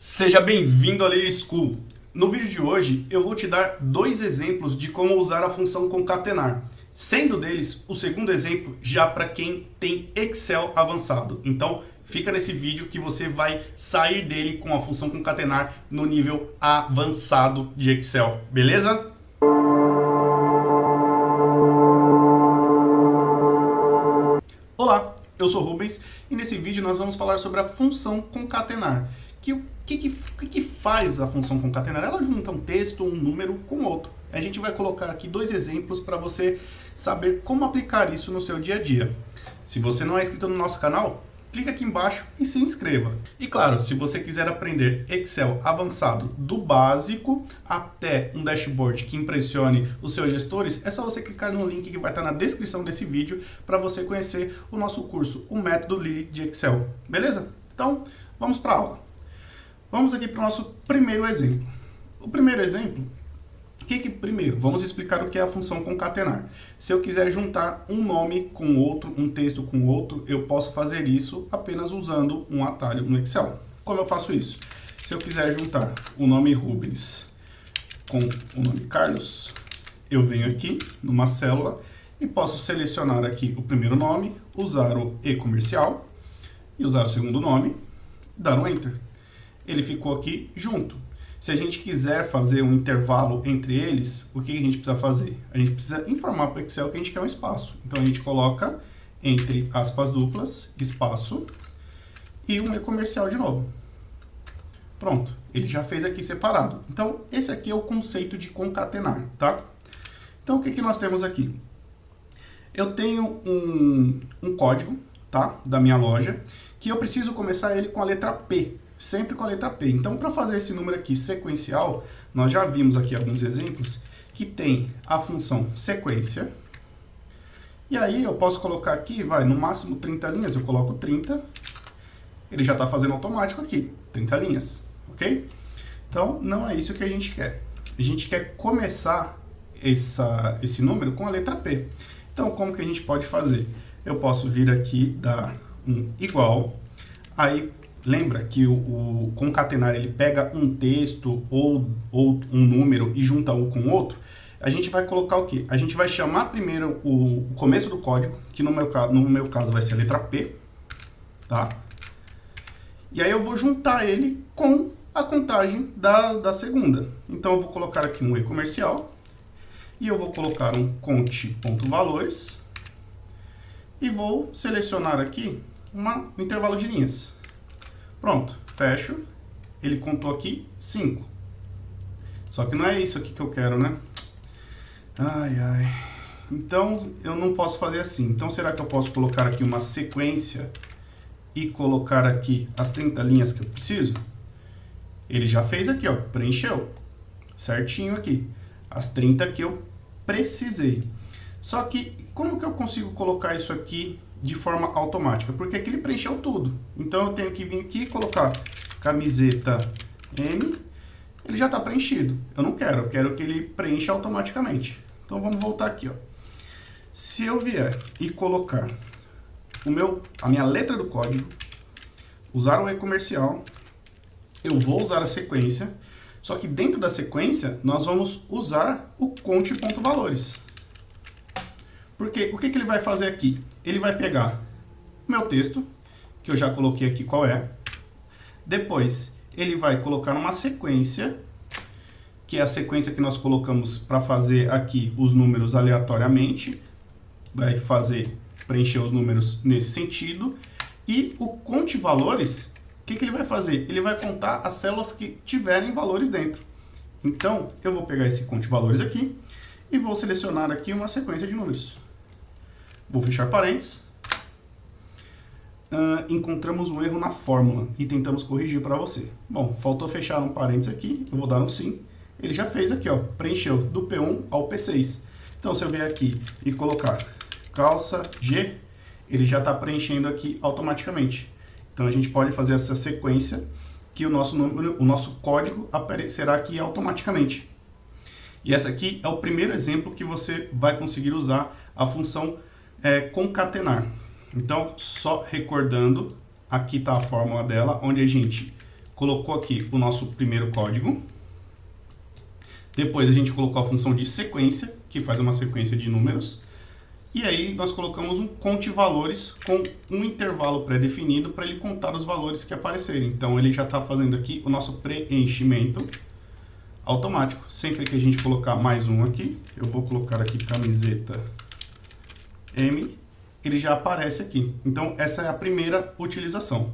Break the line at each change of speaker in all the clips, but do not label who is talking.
Seja bem-vindo à Lei School. No vídeo de hoje eu vou te dar dois exemplos de como usar a função concatenar, sendo deles o segundo exemplo já para quem tem Excel avançado. Então fica nesse vídeo que você vai sair dele com a função concatenar no nível avançado de Excel, beleza? Olá, eu sou Rubens e nesse vídeo nós vamos falar sobre a função concatenar. O que faz a função concatenar? Ela junta um texto, um número com outro. A gente vai colocar aqui dois exemplos para você saber como aplicar isso no seu dia a dia. Se você não é inscrito no nosso canal, clica aqui embaixo e se inscreva. E claro, se você quiser aprender Excel avançado do básico até um dashboard que impressione os seus gestores, é só você clicar no link que vai estar na descrição desse vídeo para você conhecer o nosso curso, o Método Lily de Excel. Beleza? Então, vamos para a aula. Vamos aqui para o nosso primeiro exemplo. O primeiro exemplo, primeiro, vamos explicar o que é a função concatenar. Se eu quiser juntar um nome com outro, um texto com outro, eu posso fazer isso apenas usando um atalho no Excel. Como eu faço isso? Se eu quiser juntar o nome Rubens com o nome Carlos, eu venho aqui numa célula e posso selecionar aqui o primeiro nome, usar o E comercial e usar o segundo nome e dar um Enter. Ele ficou aqui junto. Se a gente quiser fazer um intervalo entre eles, o que a gente precisa fazer? A gente precisa informar para o Excel que a gente quer um espaço. Então a gente coloca entre aspas duplas, espaço, e um e-comercial de novo. Pronto, ele já fez aqui separado. Então esse aqui é o conceito de concatenar, tá? Então o que nós temos aqui? Eu tenho um código, tá, da minha loja, que eu preciso começar ele com a letra P. Sempre com a letra P. Então, para fazer esse número aqui sequencial, nós já vimos aqui alguns exemplos que tem a função sequência. E aí eu posso colocar aqui, no máximo 30 linhas, eu coloco 30. Ele já está fazendo automático aqui, 30 linhas, ok? Então, não é isso que a gente quer. A gente quer começar esse número com a letra P. Então, como que a gente pode fazer? Eu posso vir aqui, dar um igual, aí lembra que o concatenar ele pega um texto ou um número e junta um com outro? A gente vai colocar o quê? A gente vai chamar primeiro o começo do código, que no meu caso vai ser a letra P, tá? E aí eu vou juntar ele com a contagem da segunda. Então eu vou colocar aqui um e-comercial e eu vou colocar um conte.valores e vou selecionar aqui um intervalo de linhas. Pronto, fecho. Ele contou aqui 5. Só que não é isso aqui que eu quero, né? Ai. Então, eu não posso fazer assim. Então, será que eu posso colocar aqui uma sequência e colocar aqui as 30 linhas que eu preciso? Ele já fez aqui, ó, preencheu. Certinho aqui. As 30 que eu precisei. Só que, como que eu consigo colocar isso aqui de forma automática? Porque aqui ele preencheu tudo. Então eu tenho que vir aqui e colocar camiseta M. Ele já está preenchido. Eu não quero, eu quero que ele preencha automaticamente. Então vamos voltar aqui, ó. Se eu vier e colocar a minha letra do código, usar o e-comercial, eu vou usar a sequência, só que dentro da sequência nós vamos usar o conte.valores. Porque o que ele vai fazer aqui? Ele vai pegar o meu texto, que eu já coloquei aqui qual é. Depois, ele vai colocar uma sequência, que é a sequência que nós colocamos para fazer aqui os números aleatoriamente. Vai preencher os números nesse sentido. E o conte valores, o que ele vai fazer? Ele vai contar as células que tiverem valores dentro. Então, eu vou pegar esse conte valores aqui e vou selecionar aqui uma sequência de números. Vou fechar parênteses. Encontramos um erro na fórmula e tentamos corrigir para você. Bom, faltou fechar um parênteses aqui, eu vou dar um sim. Ele já fez aqui, ó, preencheu do P1 ao P6. Então, se eu vier aqui e colocar calça G, ele já está preenchendo aqui automaticamente. Então, a gente pode fazer essa sequência que o nosso código aparecerá aqui automaticamente. E essa aqui é o primeiro exemplo que você vai conseguir usar a função concatenar. Então, só recordando, aqui está a fórmula dela, onde a gente colocou aqui o nosso primeiro código. Depois a gente colocou a função de sequência, que faz uma sequência de números. E aí nós colocamos um conte valores com um intervalo pré-definido para ele contar os valores que aparecerem. Então ele já está fazendo aqui o nosso preenchimento automático. Sempre que a gente colocar mais um aqui, eu vou colocar aqui camiseta M, ele já aparece aqui. Então essa é a primeira utilização.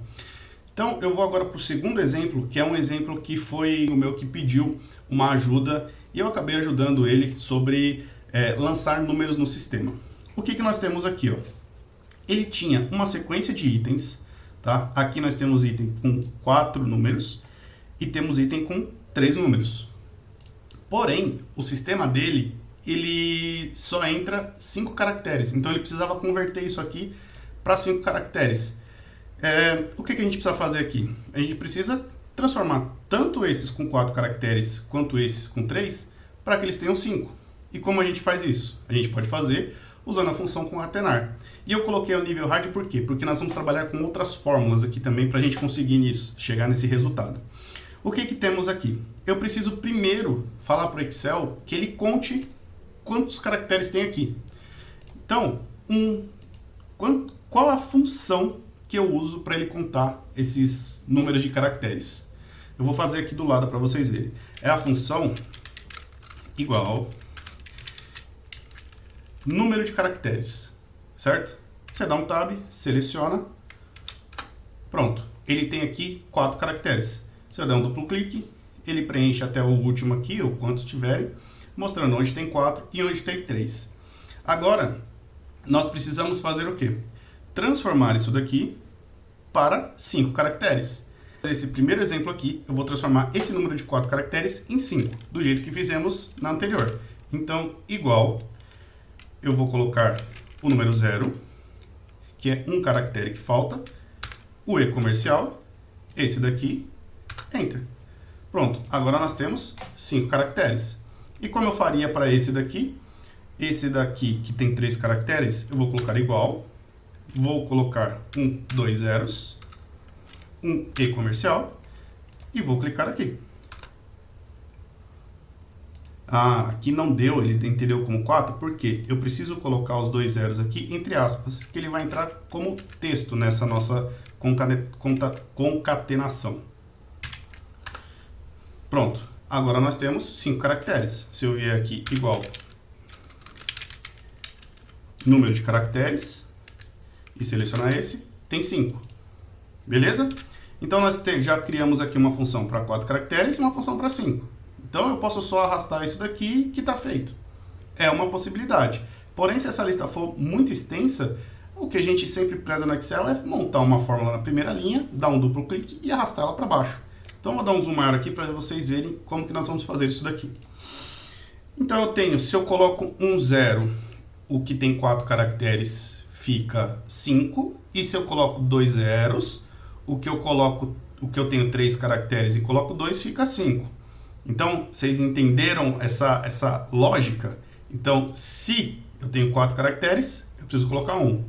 Então eu vou agora para o segundo exemplo, que é um exemplo que foi o meu que pediu uma ajuda e eu acabei ajudando ele sobre lançar números no sistema. O que nós temos aqui? Ó? Ele tinha uma sequência de itens, tá? Aqui nós temos item com 4 números e temos item com 3 números. Porém, o sistema dele, ele só entra 5 caracteres, então ele precisava converter isso aqui para 5 caracteres. O que a gente precisa fazer aqui? A gente precisa transformar tanto esses com 4 caracteres quanto esses com 3 para que eles tenham 5. E como a gente faz isso? A gente pode fazer usando a função concatenar. E eu coloquei o nível hard por quê? Porque nós vamos trabalhar com outras fórmulas aqui também para a gente conseguir nisso, chegar nesse resultado. O que temos aqui? Eu preciso primeiro falar para o Excel que ele conte quantos caracteres tem aqui. Então, qual a função que eu uso para ele contar esses números de caracteres? Eu vou fazer aqui do lado para vocês verem. É a função igual número de caracteres, certo? Você dá um tab, seleciona, pronto. Ele tem aqui 4 caracteres. Se eu der um duplo clique, ele preenche até o último aqui, ou quantos tiverem, mostrando onde tem 4 e onde tem 3. Agora, nós precisamos fazer o quê? Transformar isso daqui para 5 caracteres. Esse primeiro exemplo aqui, eu vou transformar esse número de 4 caracteres em 5, do jeito que fizemos na anterior. Então, igual, eu vou colocar o número 0, que é um caractere que falta, o E comercial, esse daqui, Enter. Pronto, agora nós temos 5 caracteres. E como eu faria para esse daqui que tem 3 caracteres, eu vou colocar igual, vou colocar 2 zeros, um E comercial e vou clicar aqui. Aqui não deu, ele entendeu como 4, porque eu preciso colocar os 2 zeros aqui entre aspas, que ele vai entrar como texto nessa nossa concatenação. Pronto, agora nós temos 5 caracteres. Se eu vier aqui igual número de caracteres e selecionar esse, tem 5. Beleza? Então nós já criamos aqui uma função para 4 caracteres e uma função para 5. Então eu posso só arrastar isso daqui que está feito. É uma possibilidade. Porém, se essa lista for muito extensa, o que a gente sempre preza no Excel é montar uma fórmula na primeira linha, dar um duplo clique e arrastar ela para baixo. Então eu vou dar um zoom maior aqui para vocês verem como que nós vamos fazer isso daqui. Então eu tenho, se eu coloco um 0, o que tem 4 caracteres fica 5. E se eu coloco 2 zeros, o que eu tenho 3 caracteres e coloco 2 fica 5. Então, vocês entenderam essa lógica? Então, se eu tenho 4 caracteres, eu preciso colocar 1.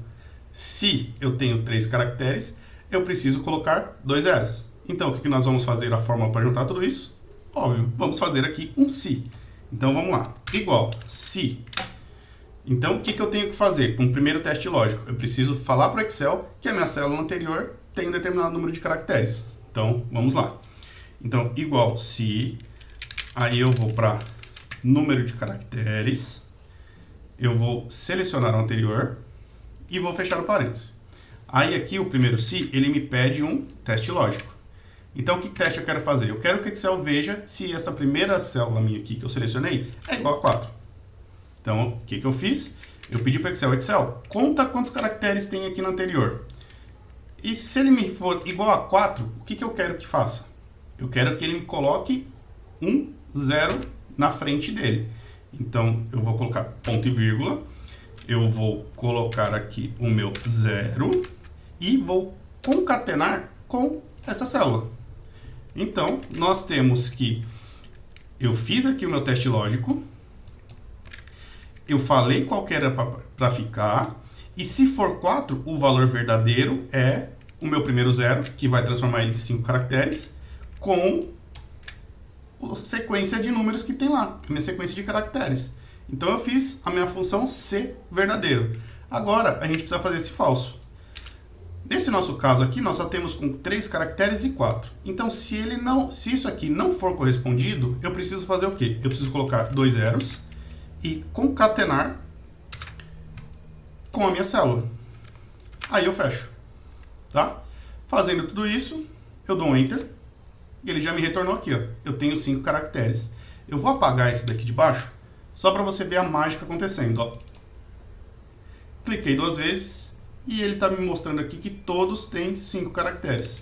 Se eu tenho 3 caracteres, eu preciso colocar 2 zeros. Então, o que nós vamos fazer a fórmula para juntar tudo isso? Óbvio, vamos fazer aqui um se. Então, vamos lá. Igual, se. Então, o que eu tenho que fazer com o primeiro teste lógico? Eu preciso falar para o Excel que a minha célula anterior tem um determinado número de caracteres. Então, vamos lá. Então, igual, se... Aí eu vou para número de caracteres, eu vou selecionar o anterior e vou fechar o parênteses. Aí aqui o primeiro se, ele me pede um teste lógico. Então que teste eu quero fazer? Eu quero que o Excel veja se essa primeira célula minha aqui que eu selecionei é igual a 4. Então o que eu fiz? Eu pedi para o Excel, conta quantos caracteres tem aqui no anterior. E se ele me for igual a 4, o que eu quero que faça? Eu quero que ele me coloque 0 na frente dele. Então, eu vou colocar ponto e vírgula, eu vou colocar aqui o meu 0 e vou concatenar com essa célula. Então, nós temos que eu fiz aqui o meu teste lógico, eu falei qual que era para ficar, e se for 4, o valor verdadeiro é o meu primeiro 0, que vai transformar ele em 5 caracteres, com a sequência de números que tem lá, a minha sequência de caracteres. Então eu fiz a minha função se verdadeiro. Agora a gente precisa fazer esse falso. Nesse nosso caso aqui, nós só temos com 3 caracteres e 4. Então se isso aqui não for correspondido, eu preciso fazer o quê? Eu preciso colocar 2 zeros e concatenar com a minha célula. Aí eu fecho. Tá? Fazendo tudo isso, eu dou um Enter e ele já me retornou aqui. Ó. Eu tenho 5 caracteres. Eu vou apagar esse daqui de baixo só para você ver a mágica acontecendo. Ó. Cliquei 2 vezes e ele está me mostrando aqui que todos têm 5 caracteres.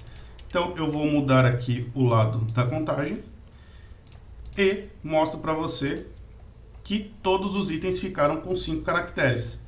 Então eu vou mudar aqui o lado da contagem e mostro para você que todos os itens ficaram com 5 caracteres.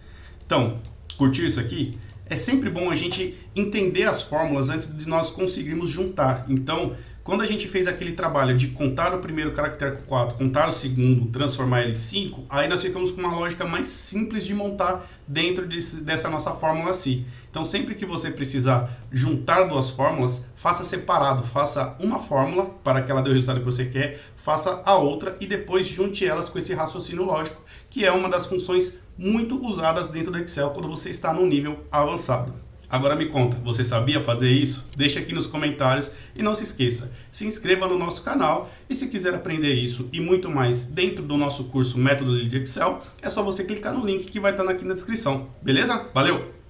Então, curtiu isso aqui? É sempre bom a gente entender as fórmulas antes de nós conseguirmos juntar. Então, quando a gente fez aquele trabalho de contar o primeiro caractere com 4, contar o segundo, transformar ele em 5, aí nós ficamos com uma lógica mais simples de montar dentro dessa nossa fórmula Si. Então, sempre que você precisar juntar 2 fórmulas, faça separado. Faça uma fórmula para que ela dê o resultado que você quer, faça a outra e depois junte elas com esse raciocínio lógico, que é uma das funções muito usadas dentro do Excel quando você está no nível avançado. Agora me conta, você sabia fazer isso? Deixa aqui nos comentários e não se esqueça, se inscreva no nosso canal e se quiser aprender isso e muito mais dentro do nosso curso Método de Excel, é só você clicar no link que vai estar aqui na descrição, beleza? Valeu!